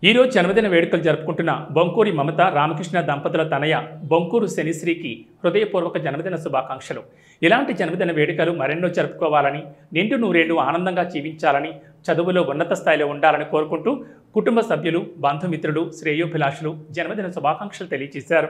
ఈ రోజు జన్మదిన వేడుకలు జరుపుకుంటున్న బొంకూరి మమత రామకృష్ణ దంపతుల తనయ బొంకూరు శనిశ్రీకి హృదయపూర్వక జన్మదిన శుభాకాంక్షలు. ఇలాంటి జన్మదిన వేడుకలు మరెన్నో జరుపుకోవాలని, నిండు నూరేళ్లు ఆనందంగా జీవించాలని, చదువులో ఉన్నత స్థాయిలో ఉండాలని కోరుకుంటూ కుటుంబ సభ్యులు, బంధుమిత్రులు, శ్రేయోభిలాషులు జన్మదిన శుభాకాంక్షలు తెలియజేశారు.